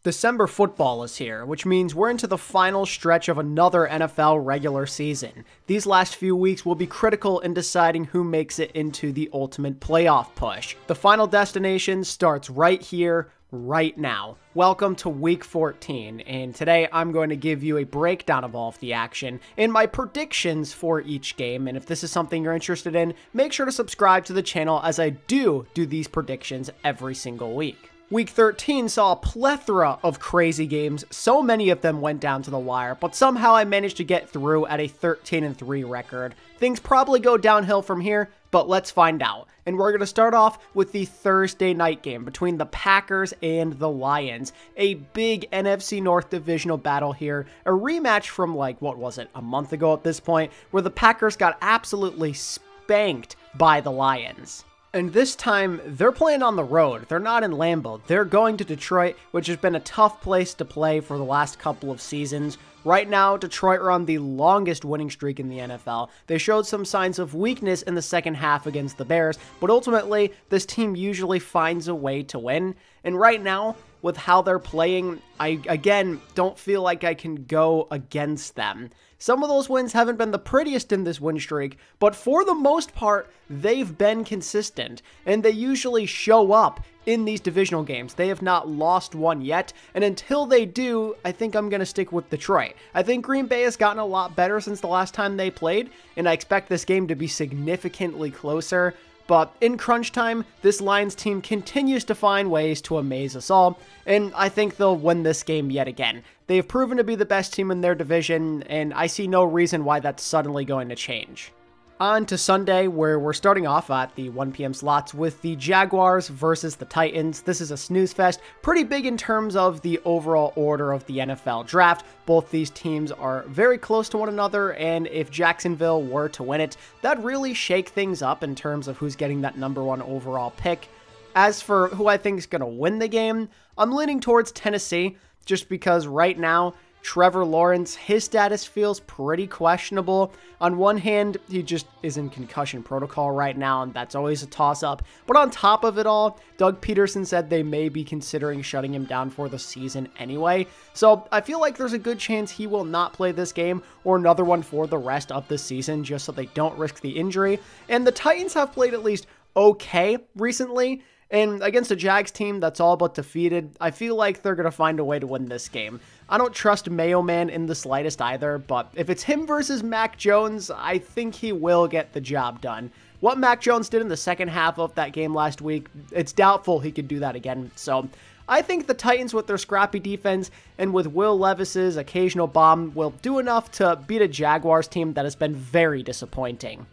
December football is here, which means we're into the final stretch of another NFL regular season. These last few weeks will be critical in deciding who makes it into the ultimate playoff push. The final destination starts right here, right now. Welcome to week 14, and today I'm going to give you a breakdown of all of the action and my predictions for each game. And if this is something you're interested in, make sure to subscribe to the channel, as I do these predictions every single week. Week 13 saw a plethora of crazy games. So many of them went down to the wire, but somehow I managed to get through at a 13-3 record. Things probably go downhill from here, but let's find out. And we're going to start off with the Thursday night game between the Packers and the Lions. A big NFC North divisional battle here. A rematch from, a month ago at this point, where the Packers got absolutely spanked by the Lions. And this time, they're playing on the road. They're not in Lambeau. They're going to Detroit, which has been a tough place to play for the last couple of seasons. Right now, Detroit are on the longest winning streak in the NFL. They showed some signs of weakness in the second half against the Bears, but ultimately, this team usually finds a way to win. And right now, with how they're playing, I, again, don't feel like I can go against them. Some of those wins haven't been the prettiest in this win streak, but for the most part, they've been consistent, and they usually show up in these divisional games. They have not lost one yet, and until they do, I think I'm going to stick with Detroit. I think Green Bay has gotten a lot better since the last time they played, and I expect this game to be significantly closer. But in crunch time, this Lions team continues to find ways to amaze us all, and I think they'll win this game yet again. They have proven to be the best team in their division, and I see no reason why that's suddenly going to change. On to Sunday, where we're starting off at the 1 p.m. slots with the Jaguars versus the Titans. This is a snooze fest, pretty big in terms of the overall order of the NFL draft. Both these teams are very close to one another, and if Jacksonville were to win it, that'd really shake things up in terms of who's getting that #1 overall pick. As for who I think is going to win the game, I'm leaning towards Tennessee, just because right now, Trevor Lawrence, his status feels pretty questionable. On one hand, he just is in concussion protocol right now, and that's always a toss-up. But on top of it all, Doug Peterson said they may be considering shutting him down for the season anyway. So I feel like there's a good chance he will not play this game or another one for the rest of the season, just so they don't risk the injury. And the Titans have played at least okay recently. And against a Jags team that's all but defeated, I feel like they're going to find a way to win this game. I don't trust Mayo Man in the slightest either, but if it's him versus Mac Jones, I think he will get the job done. What Mac Jones did in the second half of that game last week, it's doubtful he could do that again. So I think the Titans, with their scrappy defense and with Will Levis's occasional bomb, will do enough to beat a Jaguars team that has been very disappointing.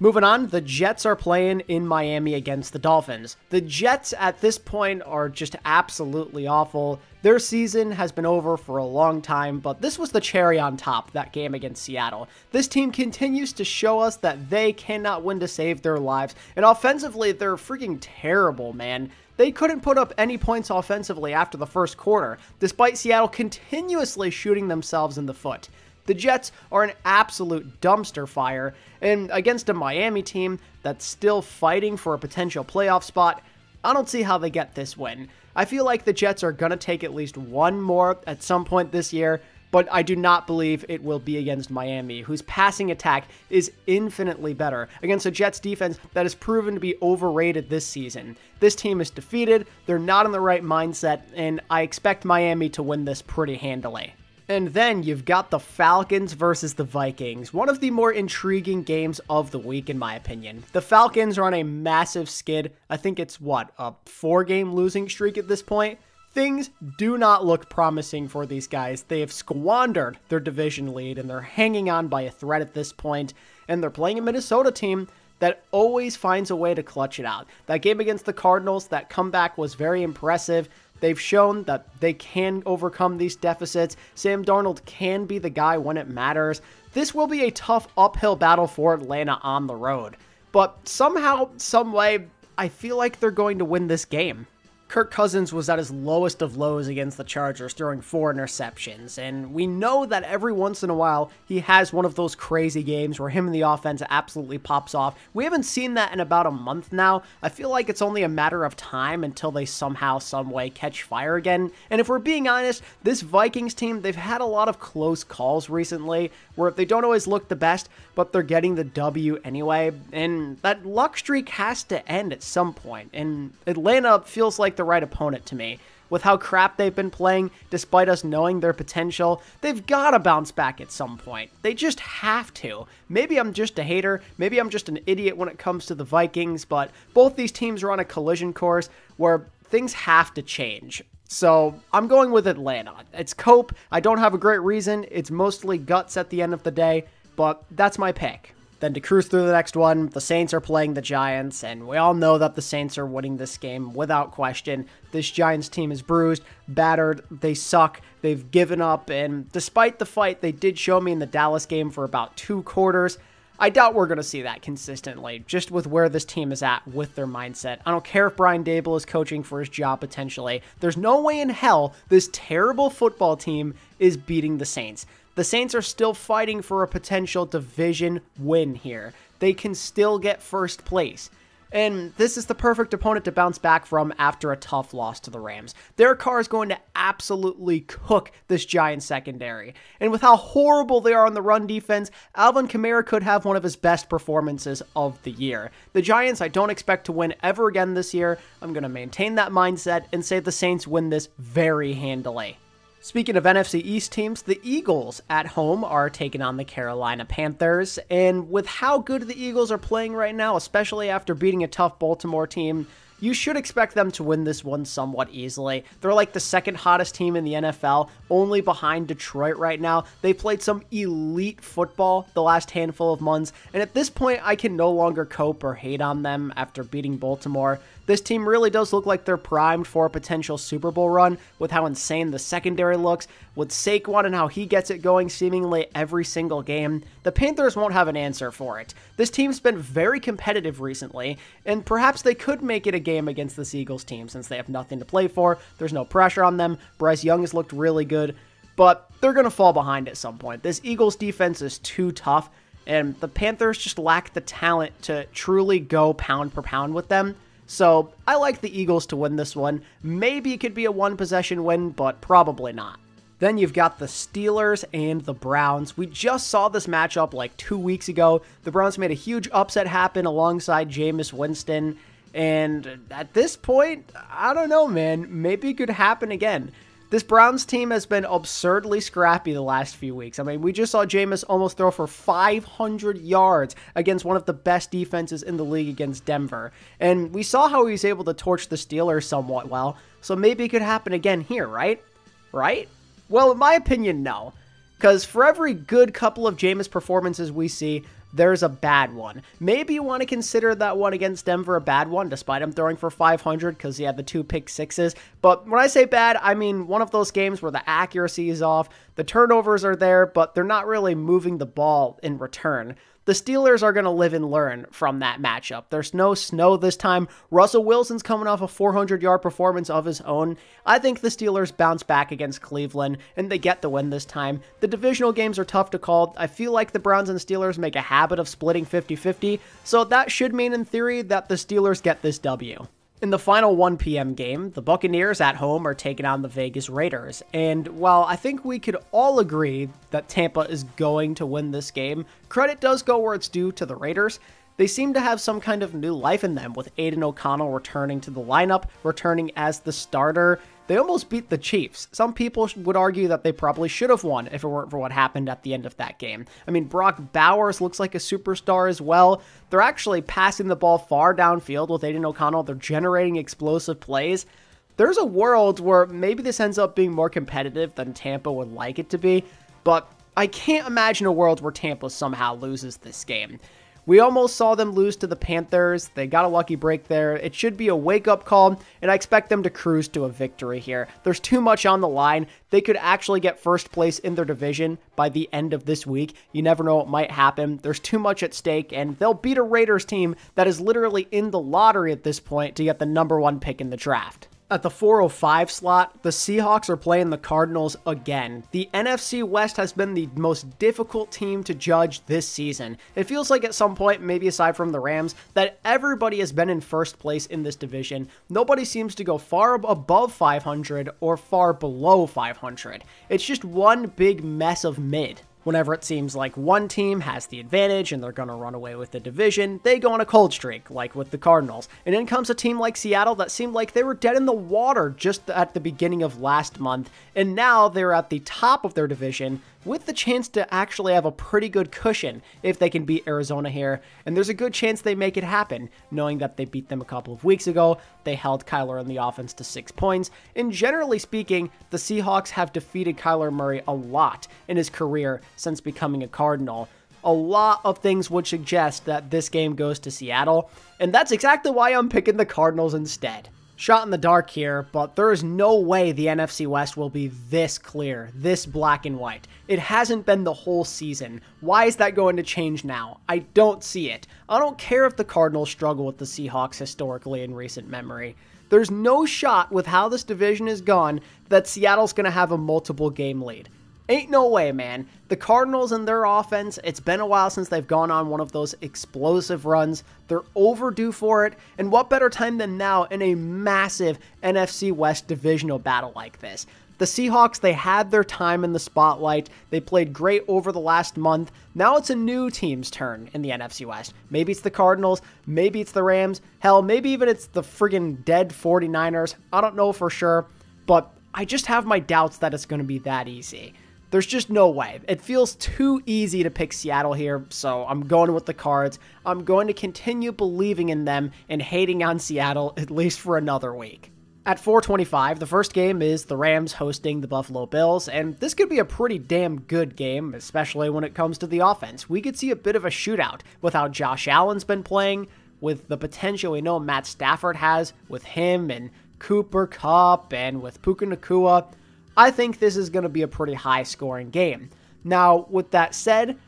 Moving on, the Jets are playing in Miami against the Dolphins. The Jets at this point are just absolutely awful. Their season has been over for a long time, but this was the cherry on top, that game against Seattle. This team continues to show us that they cannot win to save their lives, and offensively, they're freaking terrible, man. They couldn't put up any points offensively after the first quarter, despite Seattle continuously shooting themselves in the foot. The Jets are an absolute dumpster fire, and against a Miami team that's still fighting for a potential playoff spot, I don't see how they get this win. I feel like the Jets are going to take at least one more at some point this year, but I do not believe it will be against Miami, whose passing attack is infinitely better against a Jets defense that has proven to be overrated this season. This team is defeated, they're not in the right mindset, and I expect Miami to win this pretty handily. And then you've got the Falcons versus the Vikings, one of the more intriguing games of the week in my opinion. The Falcons are on a massive skid. I think it's, a 4-game losing streak at this point? Things do not look promising for these guys. They have squandered their division lead, and they're hanging on by a thread at this point, and they're playing a Minnesota team that always finds a way to clutch it out. That game against the Cardinals, that comeback was very impressive. They've shown that they can overcome these deficits. Sam Darnold can be the guy when it matters. This will be a tough uphill battle for Atlanta on the road. But somehow, some way, I feel like they're going to win this game. Kirk Cousins was at his lowest of lows against the Chargers, throwing 4 interceptions, and we know that every once in a while he has one of those crazy games where him and the offense absolutely pops off. We haven't seen that in about a month now. I feel like it's only a matter of time until they somehow, someway catch fire again. And if we're being honest, this Vikings team, they've had a lot of close calls recently where they don't always look the best, but they're getting the W anyway, and that luck streak has to end at some point, and Atlanta feels like the right opponent to me. With how crap they've been playing, despite us knowing their potential, they've got to bounce back at some point. They just have to. Maybe I'm just a hater, maybe I'm just an idiot when it comes to the Vikings, but both these teams are on a collision course where things have to change. So I'm going with Atlanta. It's cope. I don't have a great reason. It's mostly guts at the end of the day, but that's my pick. Then to cruise through the next one, the Saints are playing the Giants, and we all know that the Saints are winning this game without question. This Giants team is bruised, battered, they suck, they've given up, and despite the fight they did show me in the Dallas game for about 2 quarters, I doubt we're going to see that consistently, just with where this team is at with their mindset. I don't care if Brian Daboll is coaching for his job potentially. There's no way in hell this terrible football team is beating the Saints. The Saints are still fighting for a potential division win here. They can still get first place. And this is the perfect opponent to bounce back from after a tough loss to the Rams. Derek Carr is going to absolutely cook this Giants secondary. And with how horrible they are on the run defense, Alvin Kamara could have one of his best performances of the year. The Giants, I don't expect to win ever again this year. I'm going to maintain that mindset and say the Saints win this very handily. Speaking of NFC East teams, the Eagles at home are taking on the Carolina Panthers, and with how good the Eagles are playing right now, especially after beating a tough Baltimore team, you should expect them to win this one somewhat easily. They're like the second hottest team in the NFL, only behind Detroit right now. They played some elite football the last handful of months, and at this point, I can no longer cope or hate on them after beating Baltimore. This team really does look like they're primed for a potential Super Bowl run with how insane the secondary looks, with Saquon and how he gets it going seemingly every single game. The Panthers won't have an answer for it. This team's been very competitive recently, and perhaps they could make it a game against this Eagles team since they have nothing to play for. There's no pressure on them. Bryce Young has looked really good, but they're going to fall behind at some point. This Eagles defense is too tough, and the Panthers just lack the talent to truly go pound per pound with them. So I like the Eagles to win this one. Maybe it could be a 1-possession win, but probably not. Then you've got the Steelers and the Browns. We just saw this matchup like 2 weeks ago. The Browns made a huge upset happen alongside Jameis Winston. And at this point, I don't know, man. Maybe it could happen again. This Browns team has been absurdly scrappy the last few weeks. I mean, we just saw Jameis almost throw for 500 yards against one of the best defenses in the league against Denver. And we saw how he was able to torch the Steelers somewhat well. So maybe it could happen again here, right? Right? Well, in my opinion, no. Because for every good couple of Jameis performances we see, there's a bad one. Maybe you want to consider that one against Denver a bad one, despite him throwing for 500 because he had the 2 pick sixes. But when I say bad, I mean one of those games where the accuracy is off, the turnovers are there, but they're not really moving the ball in return. The Steelers are going to live and learn from that matchup. There's no snow this time. Russell Wilson's coming off a 400-yard performance of his own. I think the Steelers bounce back against Cleveland, and they get the win this time. The divisional games are tough to call. I feel like the Browns and Steelers make a habit of splitting 50-50, so that should mean in theory that the Steelers get this W. In the final 1 p.m. game, the Buccaneers at home are taking on the Vegas Raiders, and while I think we could all agree that Tampa is going to win this game, credit does go where it's due to the Raiders. They seem to have some kind of new life in them, with Aiden O'Connell returning to the lineup, returning as the starter. They almost beat the Chiefs. Some people would argue that they probably should have won if it weren't for what happened at the end of that game. I mean, Brock Bowers looks like a superstar as well. They're actually passing the ball far downfield with Aiden O'Connell. They're generating explosive plays. There's a world where maybe this ends up being more competitive than Tampa would like it to be, but I can't imagine a world where Tampa somehow loses this game. We almost saw them lose to the Panthers. They got a lucky break there. It should be a wake-up call, and I expect them to cruise to a victory here. There's too much on the line. They could actually get first place in their division by the end of this week. You never know what might happen. There's too much at stake, and they'll beat a Raiders team that is literally in the lottery at this point to get the #1 pick in the draft. At the 4:05 slot, the Seahawks are playing the Cardinals again. The NFC West has been the most difficult team to judge this season. It feels like at some point, maybe aside from the Rams, that everybody has been in first place in this division. Nobody seems to go far above 500 or far below 500. It's just one big mess of mid. Whenever it seems like one team has the advantage and they're going to run away with the division, they go on a cold streak, like with the Cardinals. And in comes a team like Seattle that seemed like they were dead in the water just at the beginning of last month, and now they're at the top of their division with the chance to actually have a pretty good cushion if they can beat Arizona here, and there's a good chance they make it happen, knowing that they beat them a couple of weeks ago. They held Kyler and the offense to 6 points, and generally speaking, the Seahawks have defeated Kyler Murray a lot in his career since becoming a Cardinal. A lot of things would suggest that this game goes to Seattle, and that's exactly why I'm picking the Cardinals instead. Shot in the dark here, but there is no way the NFC West will be this clear, this black and white. It hasn't been the whole season. Why is that going to change now? I don't see it. I don't care if the Cardinals struggle with the Seahawks historically in recent memory. There's no shot with how this division is gone that Seattle's going to have a multiple game lead. Ain't no way, man. The Cardinals and their offense, it's been a while since they've gone on one of those explosive runs. They're overdue for it, and what better time than now in a massive NFC West divisional battle like this? The Seahawks, they had their time in the spotlight. They played great over the last month. Now it's a new team's turn in the NFC West. Maybe it's the Cardinals, maybe it's the Rams, hell, maybe even it's the friggin' dead 49ers. I don't know for sure, but I just have my doubts that it's going to be that easy. There's just no way. It feels too easy to pick Seattle here, so I'm going with the Cards. I'm going to continue believing in them and hating on Seattle at least for another week. At 4:25, the first game is the Rams hosting the Buffalo Bills, and this could be a pretty damn good game, especially when it comes to the offense. We could see a bit of a shootout with how Josh Allen's been playing, with the potential we know Matt Stafford has with him and Cooper Kupp and with Puka Nacua. I think this is going to be a pretty high-scoring game. Now, with that said,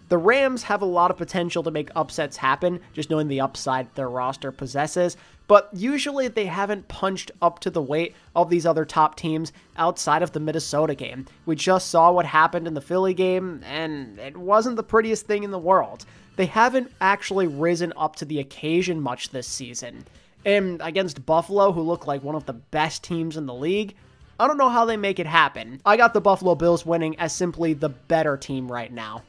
the Rams have a lot of potential to make upsets happen, just knowing the upside their roster possesses, but usually they haven't punched up to the weight of these other top teams outside of the Minnesota game. We just saw what happened in the Philly game, and it wasn't the prettiest thing in the world. They haven't actually risen up to the occasion much this season. And against Buffalo, who look like one of the best teams in the league, I don't know how they make it happen. I got the Buffalo Bills winning as simply the better team right now.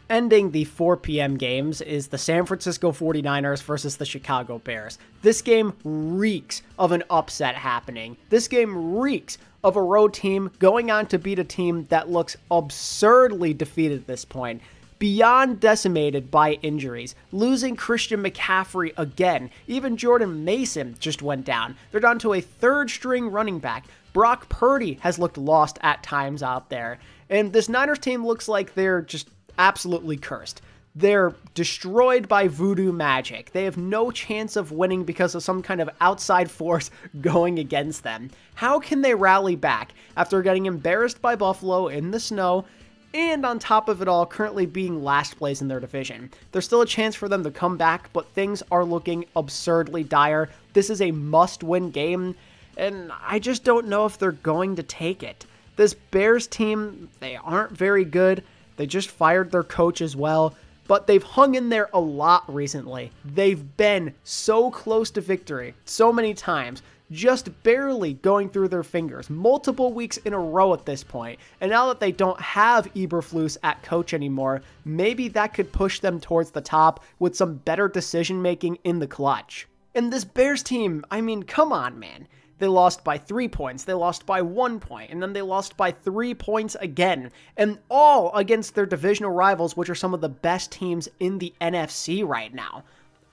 Ending the 4 p.m. games is the San Francisco 49ers versus the Chicago Bears. This game reeks of an upset happening. This game reeks of a road team going on to beat a team that looks absurdly defeated at this point, beyond decimated by injuries, losing Christian McCaffrey again. Even Jordan Mason just went down. They're down to a third-string running back. Brock Purdy has looked lost at times out there. And this Niners team looks like they're just absolutely cursed. They're destroyed by voodoo magic. They have no chance of winning because of some kind of outside force going against them. How can they rally back after getting embarrassed by Buffalo in the snow, and on top of it all, currently being last place in their division? There's still a chance for them to come back, but things are looking absurdly dire. This is a must-win game, and I just don't know if they're going to take it. This Bears team, they aren't very good. They just fired their coach as well, but they've hung in there a lot recently. They've been so close to victory so many times, just barely going through their fingers, multiple weeks in a row at this point. And now that they don't have Eberflus at coach anymore, maybe that could push them towards the top with some better decision making in the clutch. And this Bears team, I mean, come on, man. They lost by 3 points, they lost by 1 point, and then they lost by 3 points again, and all against their divisional rivals, which are some of the best teams in the NFC right now.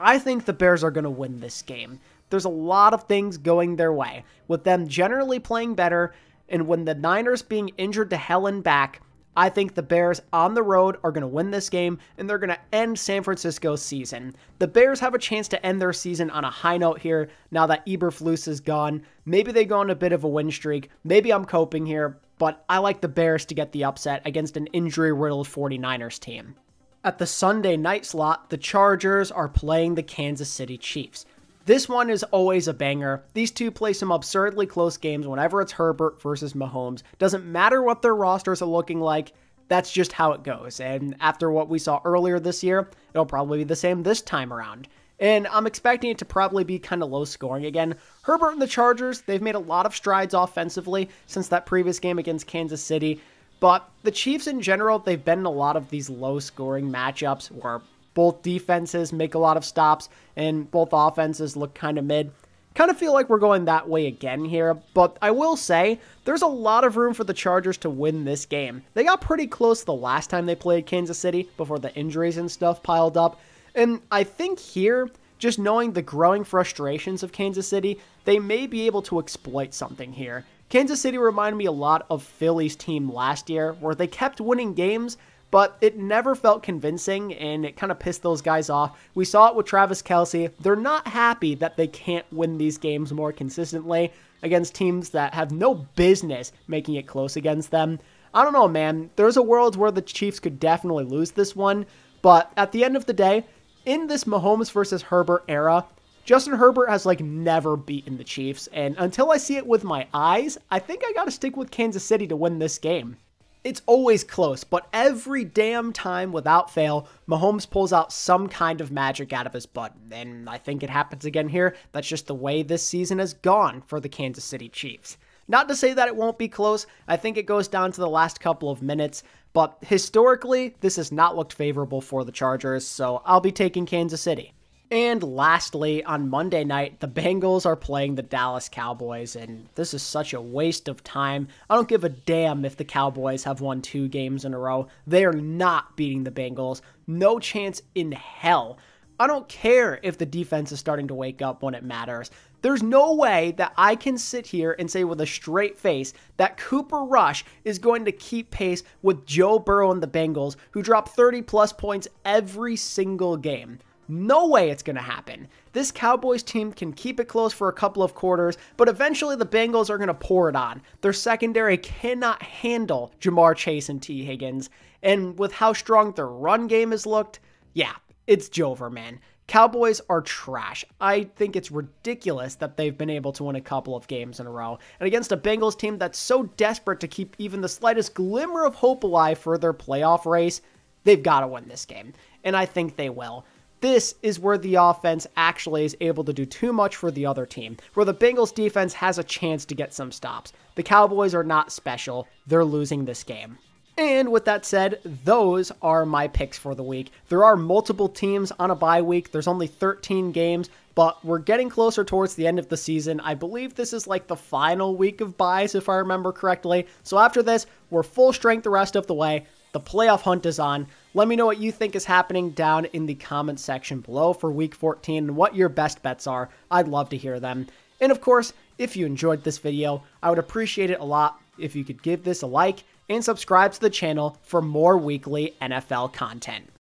I think the Bears are going to win this game. There's a lot of things going their way, with them generally playing better, and when the Niners being injured to hell and back, I think the Bears on the road are going to win this game, and they're going to end San Francisco's season. The Bears have a chance to end their season on a high note here now that Eberflus is gone. Maybe they go on a bit of a win streak. Maybe I'm coping here, but I like the Bears to get the upset against an injury-riddled 49ers team. At the Sunday night slot, the Chargers are playing the Kansas City Chiefs. This one is always a banger. These two play some absurdly close games whenever it's Herbert versus Mahomes. Doesn't matter what their rosters are looking like. That's just how it goes. And after what we saw earlier this year, it'll probably be the same this time around. And I'm expecting it to probably be kind of low scoring again. Herbert and the Chargers, they've made a lot of strides offensively since that previous game against Kansas City. But the Chiefs in general, they've been in a lot of these low scoring matchups where both defenses make a lot of stops and both offenses look kind of mid. Kind of feel like we're going that way again here, but I will say there's a lot of room for the Chargers to win this game. They got pretty close the last time they played Kansas City before the injuries and stuff piled up. And I think here, just knowing the growing frustrations of Kansas City, they may be able to exploit something here. Kansas City reminded me a lot of Philly's team last year, where they kept winning games, but it never felt convincing, and it kind of pissed those guys off. We saw it with Travis Kelce. They're not happy that they can't win these games more consistently against teams that have no business making it close against them. I don't know, man. There's a world where the Chiefs could definitely lose this one, but at the end of the day, in this Mahomes versus Herbert era, Justin Herbert has never beaten the Chiefs, and until I see it with my eyes, I think I gotta stick with Kansas City to win this game. It's always close, but every damn time without fail, Mahomes pulls out some kind of magic out of his butt, and I think it happens again here. That's just the way this season has gone for the Kansas City Chiefs. Not to say that it won't be close, I think it goes down to the last couple of minutes, but historically, this has not looked favorable for the Chargers, so I'll be taking Kansas City. And lastly, on Monday night, the Bengals are playing the Dallas Cowboys, and this is such a waste of time. I don't give a damn if the Cowboys have won 2 games in a row. They are not beating the Bengals. No chance in hell. I don't care if the defense is starting to wake up when it matters. There's no way that I can sit here and say with a straight face that Cooper Rush is going to keep pace with Joe Burrow and the Bengals, who drop 30-plus points every single game. No way it's going to happen. This Cowboys team can keep it close for a couple of quarters, but eventually the Bengals are going to pour it on. Their secondary cannot handle Jamar Chase and T. Higgins, and with how strong their run game has looked, yeah, it's Jover, man. Cowboys are trash. I think it's ridiculous that they've been able to win a couple of games in a row. And against a Bengals team that's so desperate to keep even the slightest glimmer of hope alive for their playoff race, they've got to win this game. And I think they will. This is where the offense actually is able to do too much for the other team, where the Bengals defense has a chance to get some stops. The Cowboys are not special. They're losing this game. And with that said, those are my picks for the week. There are multiple teams on a bye week. There's only 13 games, but we're getting closer towards the end of the season. I believe this is the final week of byes, if I remember correctly. So after this, we're full strength the rest of the way. The playoff hunt is on. Let me know what you think is happening down in the comments section below for week 14 and what your best bets are. I'd love to hear them. And of course, if you enjoyed this video, I would appreciate it a lot if you could give this a like and subscribe to the channel for more weekly NFL content.